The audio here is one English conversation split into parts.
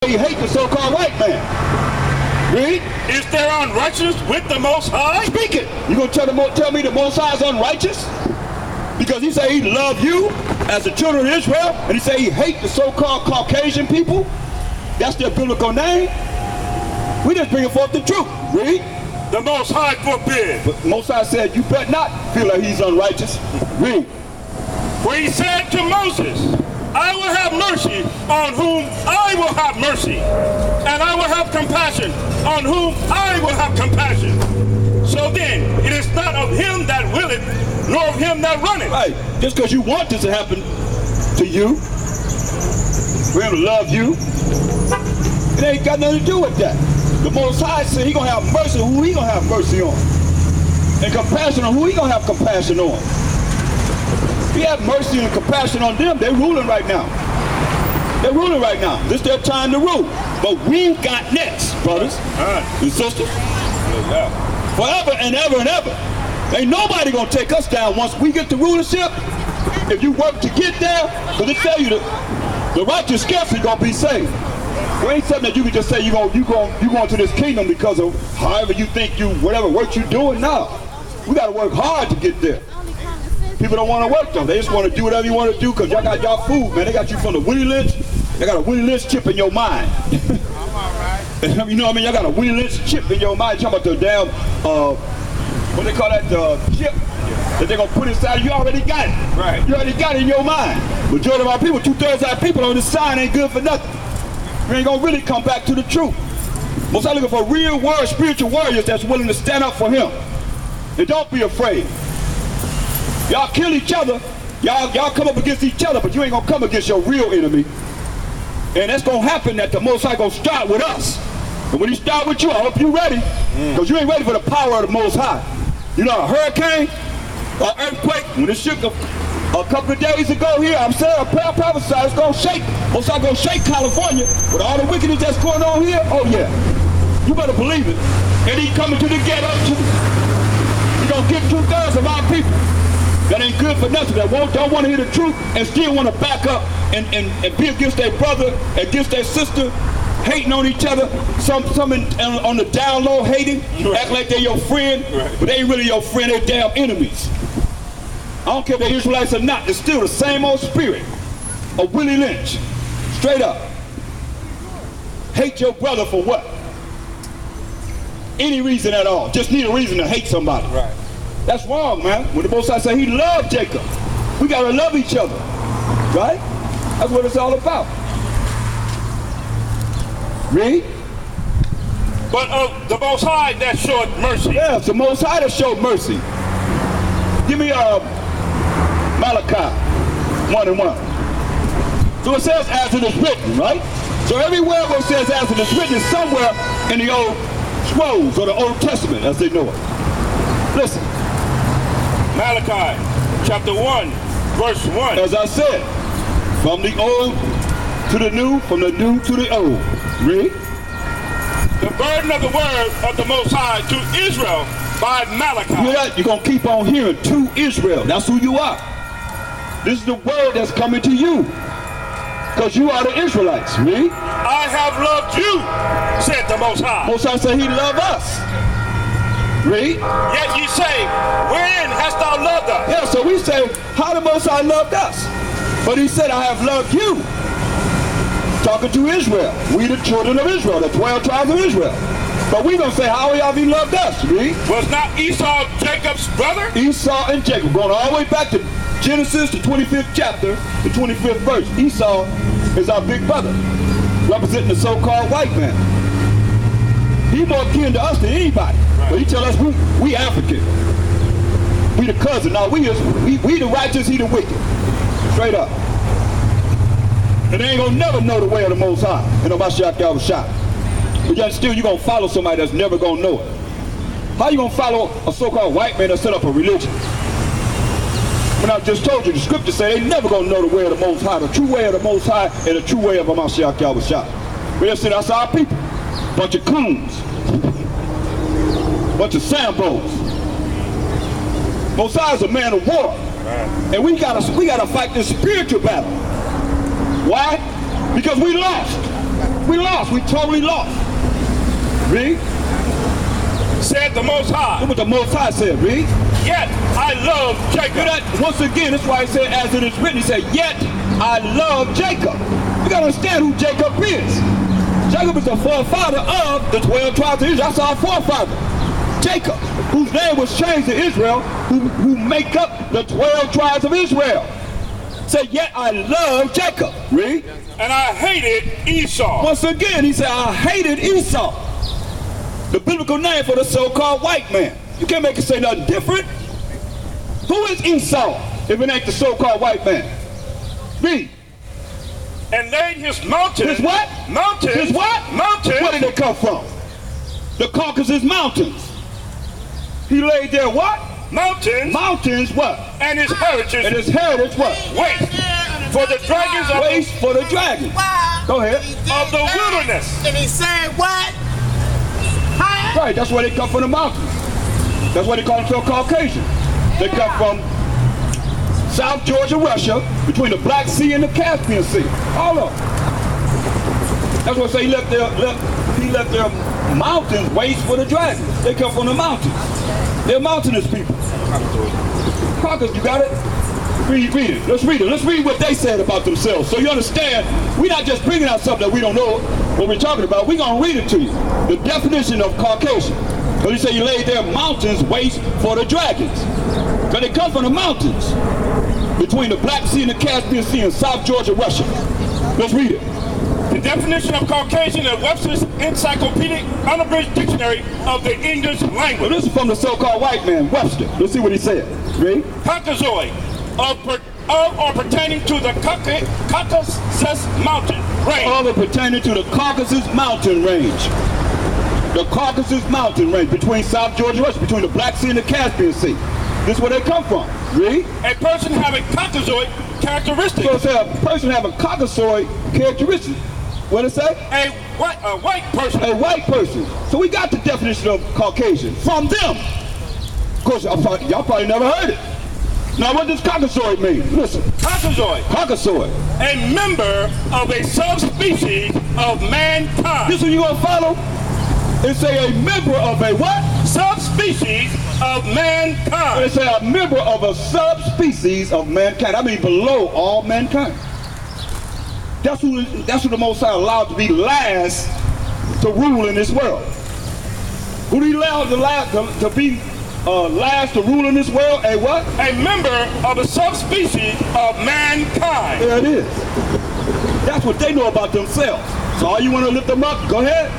He hates the so-called white man. Read. Is there unrighteousness with the Most High? Speak it. You gonna tell me the Most High is unrighteous? Because he say he love you as the children of Israel, and he say he hate the so-called Caucasian people. That's their biblical name. We just bringing forth the truth. Read. The Most High forbid. But Most High said you better not feel like he's unrighteous. Read. For he said to Moses, I will have mercy on whom I will have mercy, and I will have compassion on whom I will have compassion. So then, it is not of him that willeth, nor of him that runneth. Right. Just because you want this to happen to you, for him to love you, it ain't got nothing to do with that. The Most High said he gonna have mercy on who he gonna have mercy on, and compassion on who he gonna have compassion on. If he have mercy and compassion on them, they're ruling right now. They're ruling right now. This is their time to rule. But we got next, brothers and sisters. Forever and ever and ever. Ain't nobody gonna take us down once we get the rulership. If you work to get there, because it tell you the righteous scarcely gonna be saved. There ain't something that you can just say you going to this kingdom because of however you think you, whatever work you doing. No. We gotta work hard to get there. People don't want to work though. They just want to do whatever you want to do because y'all got y'all food, man. They got you from the Willie Lynch. They got a Willie Lynch chip in your mind. You know what I mean? Y'all got a Willie Lynch chip in your mind. You're talking about the damn, what they call that, chip that they're going to put inside. You already got it. Right. You already got it in your mind. Majority of our people, 2/3 of our people on this sign ain't good for nothing. We ain't going to really come back to the truth. Most I'm looking for real spiritual warriors that's willing to stand up for him. And don't be afraid. Y'all kill each other, y'all come up against each other, but you ain't gonna come against your real enemy. And that's gonna happen that the Most High gonna start with us. And when he start with you, I hope you ready. Because you ain't ready for the power of the Most High. You know, a hurricane, an earthquake, when it shook a couple of days ago here, I'm saying, I prophesied it's gonna shake. Most High gonna shake California with all the wickedness that's going on here. Oh yeah, you better believe it. And he coming to the ghetto too. He gonna get 2/3 of our people that ain't good for nothing, that don't want to hear the truth and still want to back up and be against their brother, against their sister, hating on each other, some on the down low hating, act like they're your friend, but they ain't really your friend, they're damn enemies. I don't care if they're Israelites or not, it's still the same old spirit of Willie Lynch, straight up. Hate your brother for what? Any reason at all, just need a reason to hate somebody. Right. That's wrong, man. When the Most High said he loved Jacob, we gotta love each other, right? That's what it's all about. Read. But of the Most High that showed mercy. Yeah, it's the Most High that showed mercy. Give me Malachi 1:1. So it says as it is written, right? So everywhere where it says as it is written is somewhere in the old scrolls or the Old Testament as they know it. Listen. Malachi chapter 1, verse 1. As I said, from the old to the new, from the new to the old. Read. The burden of the word of the Most High to Israel by Malachi. You hear that? You're going to keep on hearing to Israel. That's who you are. This is the word that's coming to you. Because you are the Israelites. Read. I have loved you, said the Most High. Most High said he loved us. Read. Yet ye say, wherein hast thou loved us? Yeah, so we say, how the Most High loved us? But he said, I have loved you. Talking to Israel. We the children of Israel, the 12 tribes of Israel. But we gonna say, how have he loved us? Read. Was not Esau Jacob's brother? Esau and Jacob. Going all the way back to Genesis, the 25th chapter, the 25th verse. Esau is our big brother, representing the so-called white man. He more kin to us than anybody. Right. But he tell us we African. We the cousin. Now we the righteous, he the wicked. Straight up. And they ain't gonna never know the way of the Most High. And nobody shot y'all shot. But yet still you gonna follow somebody that's never gonna know it. How you gonna follow a so-called white man that set up a religion? When I just told you, the scriptures say they never gonna know the way of the Most High, the true way of the Most High, and the true way of Mashiach Yahushua. But they say that's our people. Bunch of coons. Bunch of sambos. Most High is a man of war. And we gotta fight this spiritual battle. Why? Because we lost. We lost. We totally lost. Read. Said the Most High. Look what the Most High said. Read. Yet I love Jacob. That, once again, that's why he said, as it is written, he said, yet I love Jacob. You got to understand who Jacob is. Jacob is the forefather of the 12 tribes of Israel. That's our forefather. Jacob, whose name was changed to Israel, who make up the 12 tribes of Israel. Say, yet I love Jacob. Read. And I hated Esau. Once again, he said, I hated Esau. The biblical name for the so-called white man. You can't make it say nothing different. Who is Esau if it ain't the so-called white man? Read. And laid his mountains. His what? Mountains. His what? Mountains. Where did they come from? The Caucasus Mountains. He laid there what? Mountains. Mountains what? And his heritage. And his heritage what? Waste. For the dragons of Waste for the dragons. Go ahead. Of the wilderness. And he said what? Huh? Right, that's where they come from, the mountains. That's why they call themselves Caucasian. They come from South Georgia, Russia, between the Black Sea and the Caspian Sea. All of them. That's what I say he left their mountains waste for the dragons. They come from the mountains. They're mountainous people. Caucasus, you got it? Read it. Let's read it. Let's read what they said about themselves. So you understand, we're not just bringing out something that we don't know what we're talking about. We're going to read it to you. The definition of Caucasian. So you say you laid their mountains waste for the dragons. So they come from the mountains between the Black Sea and the Caspian Sea in South Georgia, Russia. Let's read it. The definition of Caucasian in Webster's Encyclopedic Unabridged Dictionary of the English Language. Well, this is from the so-called white man, Webster. Let's see what he said. Read. Caucasoid, of or pertaining to the Caucasus Mountain range. Of or pertaining to the Caucasus Mountain range. The Caucasus Mountain range between South Georgia, Russia, between the Black Sea and the Caspian Sea. This is where they come from. Read. A person having Caucasoid characteristics. So it says a person having Caucasoid characteristics. What did it say? A white person. A white person. So we got the definition of Caucasian from them. Of course, y'all probably never heard it. Now, what does Caucasoid mean? Listen. Caucasoid. Caucasoid. A member of a subspecies of mankind. This one you gonna follow? It say a member of a what? Subspecies of mankind. It say a member of a subspecies of mankind. I mean below all mankind. That's who the Most High allowed to be last to rule in this world. Who he allowed to be last to rule in this world? A what? A member of a subspecies of mankind. There it is. That's what they know about themselves. So all you want to lift them up, go ahead.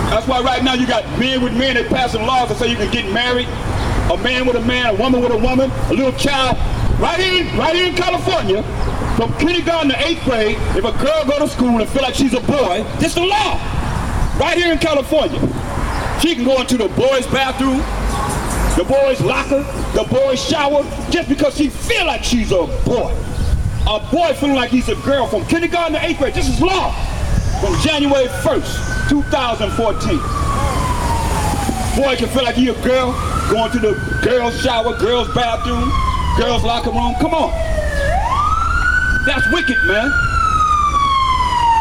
That's why right now you got men with men, they passing laws that say you can get married, a man with a man, a woman with a woman, a little child. Right here in California, from kindergarten to 8th grade, if a girl go to school and feel like she's a boy, this is the law. Right here in California. She can go into the boys' bathroom, the boys' locker, the boys' shower, just because she feel like she's a boy. A boy feeling like he's a girl from kindergarten to 8th grade. This is law. From January 1st, 2014. Boy can feel like he a girl, going to the girls' shower, girls' bathroom, girls' locker room. Come on. That's wicked, man.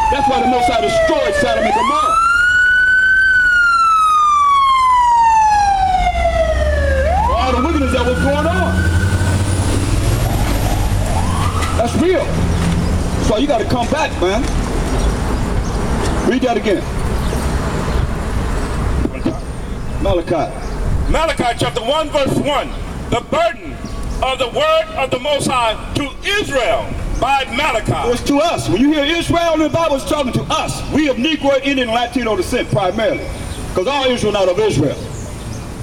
That's why the Most High destroyed Sodom and Gomorrah. For all the wickedness that was going on. That's real. So you got to come back, man. Read that again. Malachi. Malachi chapter 1 verse 1. The burden of the word of the Most High to Israel by Malachi. It's to us. When you hear Israel in the Bible, it's talking to us. We of Negro, Indian, and Latino descent primarily. Because all Israel not of Israel.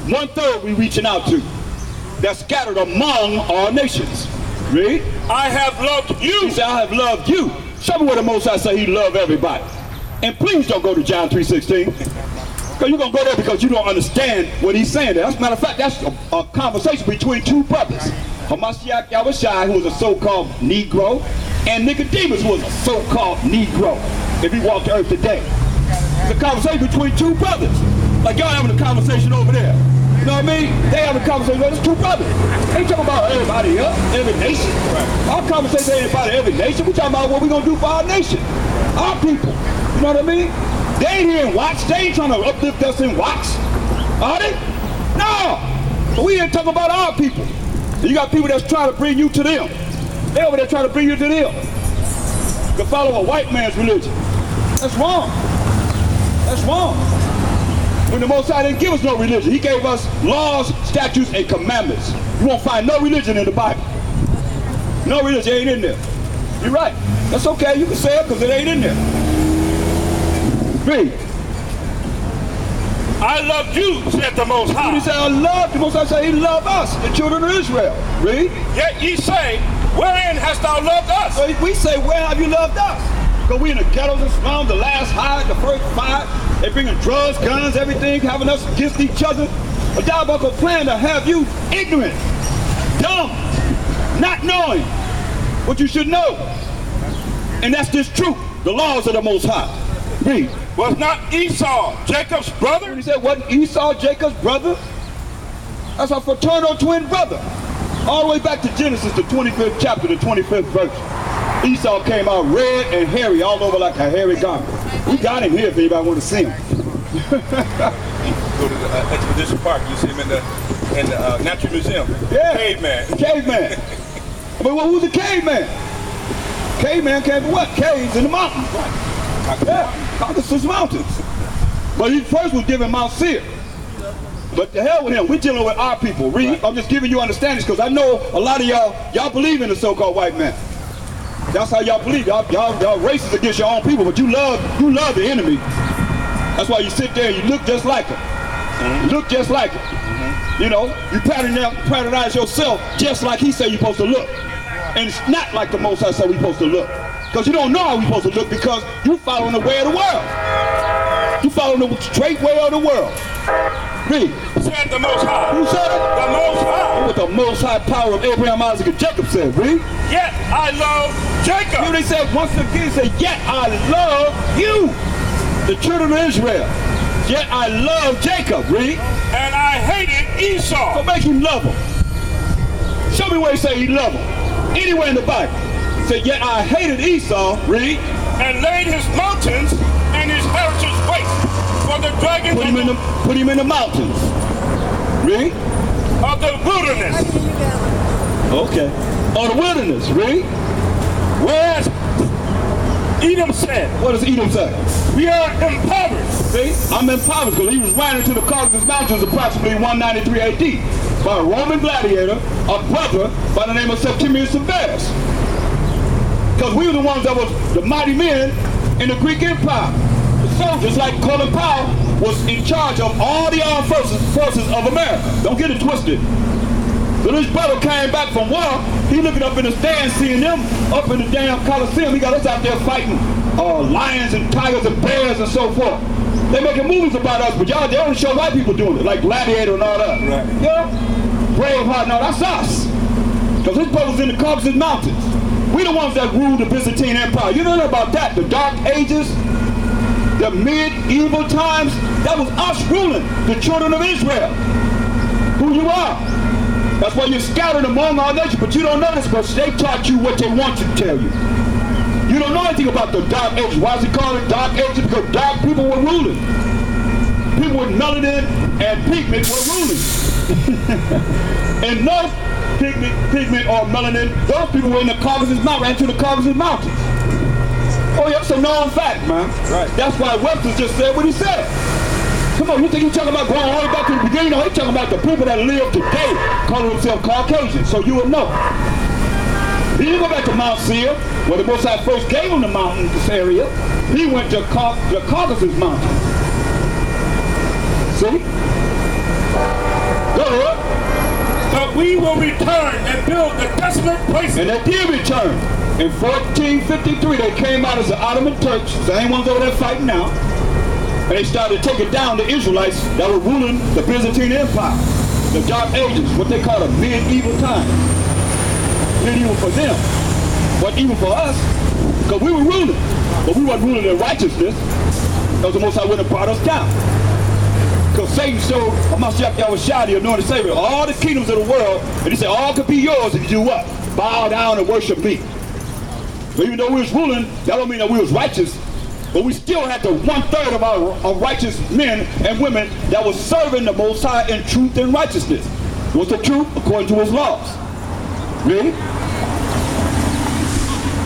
1/3 we reaching out to. That's scattered among all nations. Read. I have loved you. He said, I have loved you. Show me where the Most High say he loved everybody. And please don't go to John 3:16. Because you're going to go there because you don't understand what he's saying there. As a matter of fact, that's a conversation between two brothers. Hamashiach Yahushai, who was a so-called Negro, and Nicodemus, who was a so-called Negro, if he walked the earth today. It's a conversation between two brothers. Like y'all having a conversation over there. You know what I mean? They having a conversation, well, it's two brothers. They ain't talking about everybody else, every nation. Our conversation ain't about every nation. We're talking about what we're going to do for our nation. Our people. You know what I mean? They ain't here in Watts. They ain't trying to uplift us in Watts. Are they? No. But we ain't talking about our people. You got people that's trying to bring you to them. They over there trying to bring you to them. To follow a white man's religion. That's wrong. That's wrong. When the Most High didn't give us no religion, He gave us laws, statutes, and commandments. You won't find no religion in the Bible. No religion ain't in there. You're right. That's okay. You can say it because it ain't in there. Read. I loved you, said the Most High. He said, I love the Most High. Said He loved us, the children of Israel. Read. Yet ye say, wherein hast thou loved us? So we say, where have you loved us? Because we in the ghettos and slums, the last hide, the first fight. They bringing drugs, guns, everything, having us against each other. A diabolical plan to have you ignorant, dumb, not knowing what you should know. And that's just truth, the laws of the Most High. Read. Was not Esau Jacob's brother? When he said, wasn't Esau Jacob's brother? That's a fraternal twin brother. All the way back to Genesis, the 25th chapter, the 25th verse. Esau came out red and hairy, all over like a hairy garment. We got him here if anybody want to see him. Go to the Expedition Park, you see him in the Natural Museum. Yeah. Caveman. Caveman. I mean, who's a caveman? Caveman came from what? Caves in the mountains. Yeah, Caucasus Mountains. But he first was given Mount Seir. But to hell with him, we're dealing with our people. Read. I'm just giving you understanding because I know a lot of y'all believe in the so-called white man. That's how y'all believe. Y'all racist against your own people, but you love the enemy. That's why you sit there and you look just like him. You look just like him. You know, you patronize yourself just like he said you're supposed to look. And it's not like the Most High said we're supposed to look. Because you don't know how we're supposed to look because you following the way of the world. You following the straight way of the world. Read. Said the Most High. Who said it? The Most High. What the Most High power of Abraham, Isaac, and Jacob said. Read. Yet I love Jacob. Here they said once again, say, yet I love you, the children of Israel. Yet I love Jacob. Read. And I hated Esau. So make him love him. Show me where he say he love him. Anywhere in the Bible. Say, yet I hated Esau. Read. And laid his mountains and his heritage waste for the dragons put him in the mountains. Read. Of the wilderness. Okay. Or the wilderness. Read. Whereas Edom said. What does Edom say? We are impoverished. See, I'm impoverished because he was riding to the Caucasus Mountains approximately 193 AD by a Roman gladiator, a brother by the name of Septimius Severus. Because we were the ones that was the mighty men in the Greek Empire. The soldiers like Colin Powell was in charge of all the armed forces of America. Don't get it twisted. So this brother came back from war. He looking up in the stands, seeing them up in the damn Coliseum. He got us out there fighting lions and tigers and bears and so forth. They making movies about us, but y'all, they only show white people doing it, like Gladiator and all that. Right. You know? Braveheart, no, that's us. Because his brother's in the Caucasus Mountains. We the ones that ruled the Byzantine Empire. You know about that? The Dark Ages, the medieval times, that was us ruling the children of Israel. Who you are. That's why you're scattered among our nations, but you don't know this because they taught you what they want to tell you. You don't know anything about the Dark Ages. Why is it called the Dark Ages? Because dark people were ruling. People with melanin and pigment were ruling. And no pigment or melanin, those people were in the Caucasus Mountains, ran to the Caucasus Mountains. Oh yeah, it's a known fact, man. Right. That's why Webster just said what he said. Come on, you think he's talking about going all the way back to the beginning? No, he's talking about the people that live today calling themselves Caucasians, so you will know. He didn't go back to Mount Seir, where the Most High first gave him the mountainous area. He went to the Caucasus Mountains. See? Go ahead. But we will return and build the desolate places. And they did return. In 1453, they came out as the Ottoman Turks, same ones over there fighting now. And they started taking down the Israelites that were ruling the Byzantine Empire. The Dark Ages, what they call a medieval time. Medieval for them, but even for us, because we were ruling. But we weren't ruling in righteousness, because the Most High would have brought us down. Because Satan showed Hamashiach Yahushua, anointed Savior, all the kingdoms of the world, and he said all could be yours if you do what? Bow down and worship me. But even though we was ruling, that don't mean that we was righteous. But we still had the 1/3 of our righteous men and women that was serving the Most High in truth and righteousness. What's the truth? According to his laws. Really?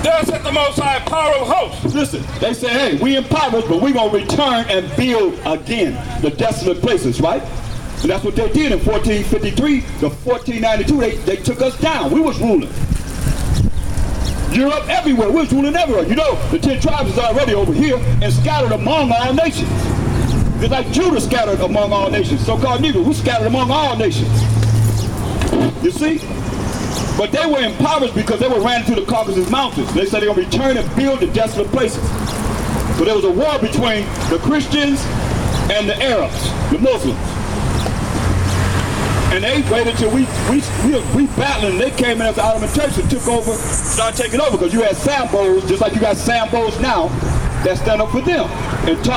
Thus said the Most High, power of hosts. Listen, they say, hey, we impoverished, but we're going to return and build again the desolate places, right? And that's what they did in 1453 to 1492. They took us down. We was ruling. Europe, everywhere. We was ruling everywhere. You know, the 10 tribes is already over here and scattered among all nations. Just like Judah scattered among all nations. So-called Negroes, we scattered among all nations. You see? But they were impoverished because they were ran into the Caucasus Mountains. They said they were going to return and build the desolate places. So there was a war between the Christians and the Arabs, the Muslims. And they waited till we battling. They came in as the Ottoman Turks and took over, started taking over, because you had Sambos, just like you got Sambos now, that stand up for them and talk.